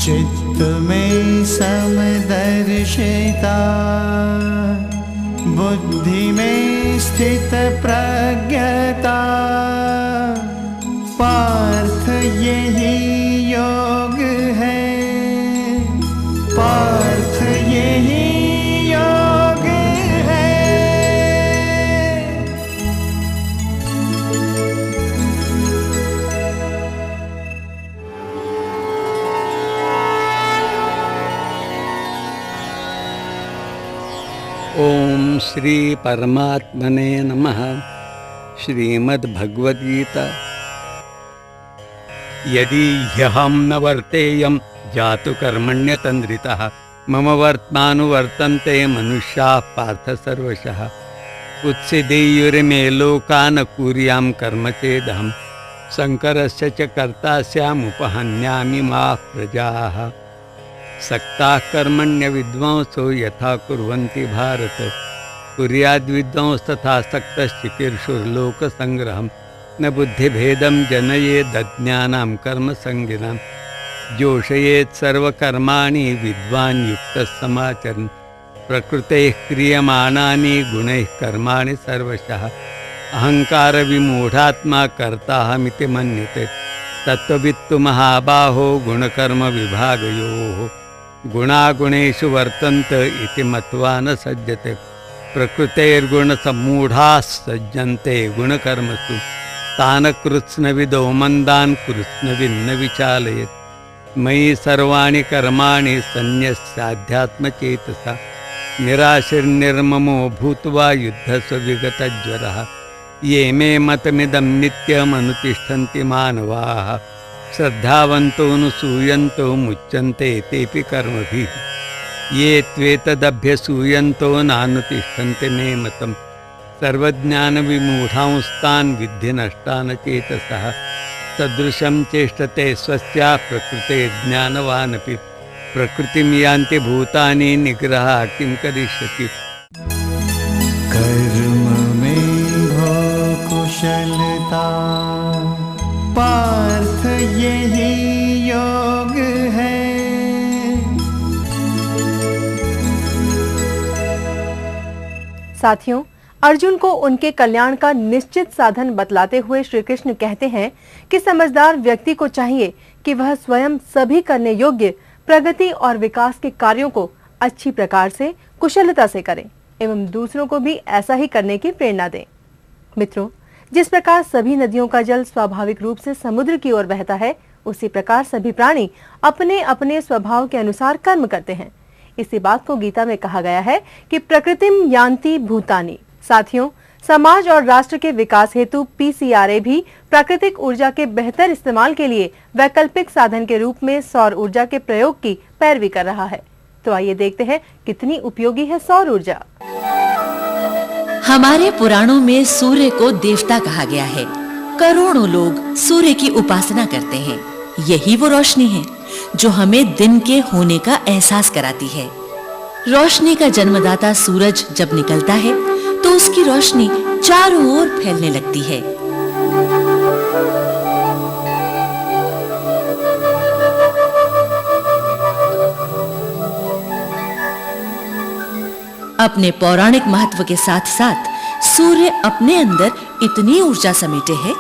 चित्त में समदर्शिता, बुद्धि में स्थित प्रज्ञता, पार्थ यही योग है, पार्थ यही योग है। ओम श्री परमात्मने नमः। श्रीमद्भगवद्गीता। यदि ह्यहं न वर्तेयं जातु कर्मण्यतन्द्रितः, मम वर्त्मानुवर्तन्ते मनुष्याः पार्थ सर्वशः। उत्सिदेयुर्मे लोकान् कुर्यां कर्म चेदहं, शङ्करस्य च कर्ता स्यामुपहन्यामि माः प्रजाः। सक्ताः कर्मण्य विद्वांसो यथा कुर्वन्ति भारत, कुर्याद्विद्वांस्तथा सक्तश्चिकीर्षुर्लोकसङ्ग्रहं। न बुद्धिभेदं जनयेदज्ञानां कर्मसङ्गिनां, जोषयेत् सर्वकर्माणि विद्वान् युक्तः समाचरन्। प्रकृतेः क्रियमाणानि गुणैः कर्माणि सर्वशः, अहङ्कारविमूढात्मा कर्ताहमिति मन्यते। तत्त्ववित्तु महाबाहो गुणकर्म विभागयोः, गुणागुणेषु वर्तन्त इति मत्वा न सज्जते। प्रकृतेर्गुणसम्मूढाः सज्जन्ते गुणकर्मसु, तान् कृत्स्नविदो मन्दान् कृत्स्नविन्न विचालयेत्। मयि सर्वाणि कर्माणि सन्न्यस्याध्यात्मचेतसा, निराशिर्निर्ममो भूत्वा युद्धस्व विगतज्वरः। ये मे मतमिदं नित्यमनुतिष्ठन्ति मानवाः, श्रद्धावन्तोऽनुसूयन्तो मुच्यन्ते तेऽपि कर्मभिः। ये त्वेतदभ्यसूयन्तो नानुतिष्ठन्ति मे मतम्, सर्वज्ञानविमूढांस्तान् विद्धि नष्टान् चेतसः। सदृशं चेष्टते स्वस्याः प्रकृते ज्ञानवानपि, प्रकृतिं यान्ति भूतानि निग्रहः किं करिष्यति। कर्म में हो कुशलता, पार्थ यही योग है। साथियों, अर्जुन को उनके कल्याण का निश्चित साधन बतलाते हुए श्री कृष्ण कहते हैं कि समझदार व्यक्ति को चाहिए कि वह स्वयं सभी करने योग्य प्रगति और विकास के कार्यों को अच्छी प्रकार से कुशलता से करे एवं दूसरों को भी ऐसा ही करने की प्रेरणा दें। मित्रों, जिस प्रकार सभी नदियों का जल स्वाभाविक रूप से समुद्र की ओर बहता है, उसी प्रकार सभी प्राणी अपने अपने स्वभाव के अनुसार कर्म करते हैं। इसी बात को गीता में कहा गया है कि प्रकृतिम यान्ति भूतानि। साथियों, समाज और राष्ट्र के विकास हेतु पीसीआरए भी प्राकृतिक ऊर्जा के बेहतर इस्तेमाल के लिए वैकल्पिक साधन के रूप में सौर ऊर्जा के प्रयोग की पैरवी कर रहा है। तो आइए देखते हैं कितनी उपयोगी है सौर ऊर्जा। हमारे पुराणों में सूर्य को देवता कहा गया है। करोड़ों लोग सूर्य की उपासना करते हैं। यही वो रोशनी है जो हमें दिन के होने का एहसास कराती है। रोशनी का जन्मदाता सूरज जब निकलता है तो उसकी रोशनी चारों ओर फैलने लगती है। अपने पौराणिक महत्व के साथ-साथ सूर्य अपने अंदर इतनी ऊर्जा समेटे है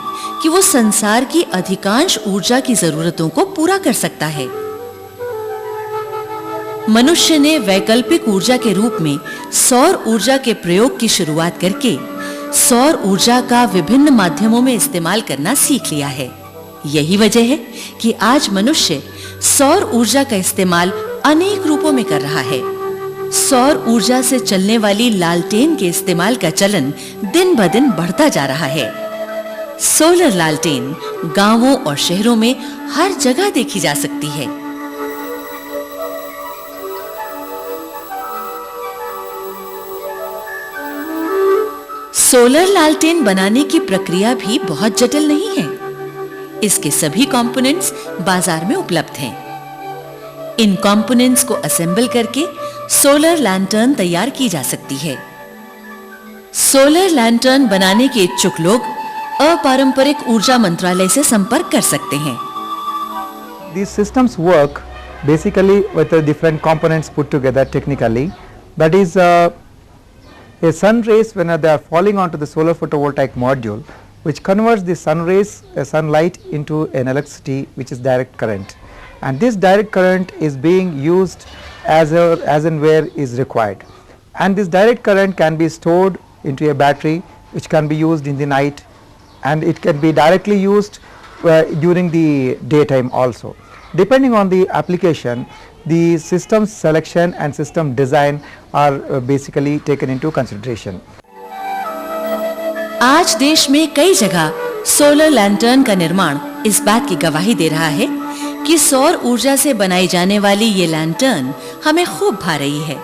कि वो संसार की अधिकांश ऊर्जा की जरूरतों को पूरा कर सकता है। मनुष्य ने वैकल्पिक ऊर्जा के रूप में सौर ऊर्जा के प्रयोग की शुरुआत करके सौर ऊर्जा का विभिन्न माध्यमों में इस्तेमाल करना सीख लिया है। यही वजह है कि आज मनुष्य सौर ऊर्जा का इस्तेमाल अनेक रूपों में कर रहा है। सौर ऊर्जा से चलने वाली लालटेन के इस्तेमाल का चलन दिन ब दिन बढ़ता जा रहा है। सोलर लालटेन गांवों और शहरों में हर जगह देखी जा सकती है। सोलर लालटेन बनाने की प्रक्रिया भी बहुत जटिल नहीं है। इसके सभी कंपोनेंट्स बाजार में उपलब्ध हैं। इन कंपोनेंट्स को असेंबल करके सोलर लैंटर्न तैयार की जा सकती है। सोलर लैंटर्न बनाने के इच्छुक लोग अपारंपरिक ऊर्जा मंत्रालय से संपर्क कर सकते हैं। These systems work basically with the different components put together technically. That is a sun rays when they are falling onto the solar photovoltaic module, which converts the sun rays, sunlight into an electricity which is direct current, and this direct current is being used as and where is required, and this direct current can be stored into a battery which can be used in the night, and it can be directly used during the daytime also. Depending on the application, the system selection and system design are basically taken into consideration. आज देश में कई जगह solar lantern का निर्माण इस बात की गवाही दे रहा है कि सौर ऊर्जा से बनाई जाने वाली ये लैंटर्न हमें खूब भा रही है।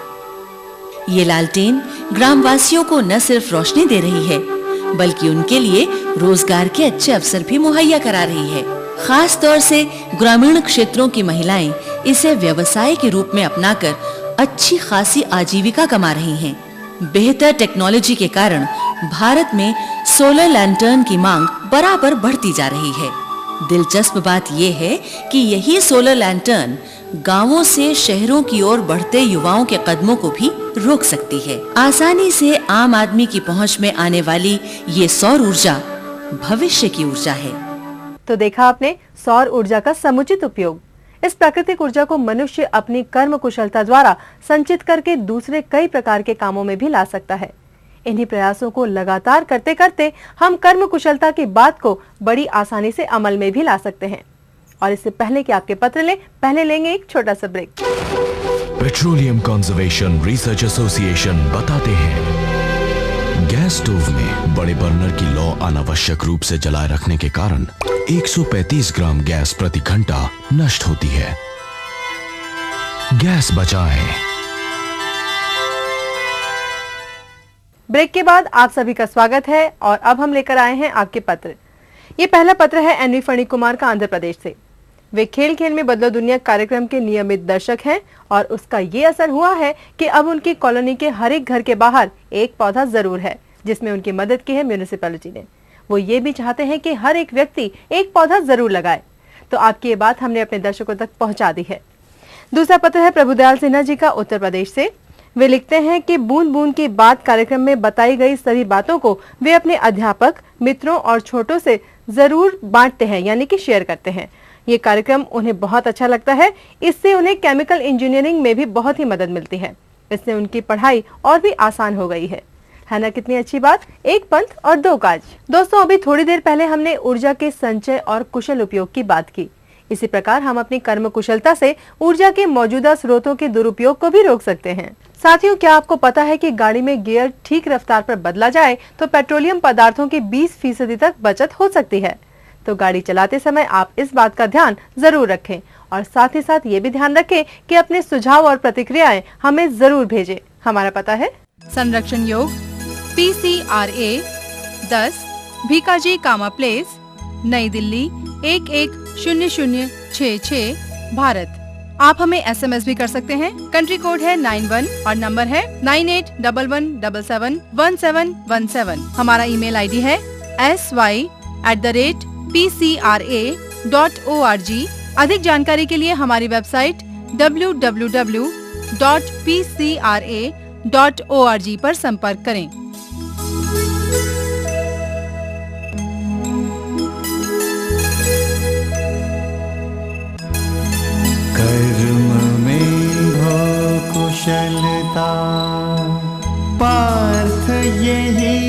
ये लालटेन ग्रामवासियों को न सिर्फ रोशनी दे रही है, बल्कि उनके लिए रोजगार के अच्छे अवसर भी मुहैया करा रही है। खास तौर से ग्रामीण क्षेत्रों की महिलाएं इसे व्यवसाय के रूप में अपनाकर अच्छी खासी आजीविका कमा रही हैं। बेहतर टेक्नोलॉजी के कारण भारत में सोलर लैंटर्न की मांग बराबर बढ़ती जा रही है। दिलचस्प बात यह है कि यही सोलर लैंटर्न गांवों से शहरों की ओर बढ़ते युवाओं के कदमों को भी रोक सकती है। आसानी से आम आदमी की पहुंच में आने वाली ये सौर ऊर्जा भविष्य की ऊर्जा है। तो देखा आपने सौर ऊर्जा का समुचित उपयोग। इस प्राकृतिक ऊर्जा को मनुष्य अपनी कर्म कुशलता द्वारा संचित करके दूसरे कई प्रकार के कामों में भी ला सकता है। इन्हीं प्रयासों को लगातार करते करते हम कर्म कुशलता की बात को बड़ी आसानी से अमल में भी ला सकते हैं। और इससे पहले कि आपके पत्र लें, पहले लेंगे एक छोटा सा break. Petroleum conservation research association बताते हैं, गैस स्टोव में बड़े बर्नर की लौ अनावश्यक रूप से जलाए रखने के कारण 135 ग्राम गैस प्रति घंटा नष्ट होती है। गैस बचाएं। ब्रेक के बाद आप सभी का स्वागत है और अब हम लेकर आए हैं आपके पत्र। ये पहला पत्र है एनवी फणी कुमार का आंध्र प्रदेश से। वे खेल खेल में बदलो दुनिया कार्यक्रम के नियमित दर्शक हैं और उसका ये असर हुआ है कि अब उनकी कॉलोनी के हर एक घर के बाहर एक पौधा जरूर है, जिसमें उनकी मदद की है म्यूनिसिपैलिटी ने। वो ये भी चाहते हैं कि हर एक व्यक्ति एक पौधा जरूर लगाए। तो आपकी ये बात हमने अपने दर्शकों तक पहुंचा दी है। दूसरा पत्र है प्रभुदयाल सिन्हा जी का उत्तर प्रदेश से। वे लिखते हैं कि बूंद बूंद की बात कार्यक्रम में बताई गई सभी बातों को वे अपने अध्यापक, मित्रों और छोटों से जरूर बांटते हैं, यानी कि शेयर करते हैं। ये कार्यक्रम उन्हें बहुत अच्छा लगता है। इससे उन्हें केमिकल इंजीनियरिंग में भी बहुत ही मदद मिलती है। इससे उनकी पढ़ाई और भी आसान हो गई है ना? कितनी अच्छी बात। एक पंथ और दो काज। दोस्तों, अभी थोड़ी देर पहले हमने ऊर्जा के संचय और कुशल उपयोग की बात की। इसी प्रकार हम अपनी कर्म कुशलता से ऊर्जा के मौजूदा स्रोतों के दुरुपयोग को भी रोक सकते हैं। साथियों, क्या आपको पता है कि गाड़ी में गियर ठीक रफ्तार पर बदला जाए तो पेट्रोलियम पदार्थों की 20% तक बचत हो सकती है। तो गाड़ी चलाते समय आप इस बात का ध्यान जरूर रखें और साथ ही साथ ये भी ध्यान रखें कि अपने सुझाव और प्रतिक्रियाएं हमें जरूर भेजें। हमारा पता है संरक्षण योग, PCRA 10, भीकाजी कामा प्लेस, नई दिल्ली 110066, भारत। आप हमें SMS भी कर सकते हैं। कंट्री कोड है 91 और नंबर है 9811771717। हमारा ईमेल ID है sy@pcra.org। अधिक जानकारी के लिए हमारी वेबसाइट www.pcra.org पर संपर्क करें। कर्म में हो कुशलता, पार्थ यही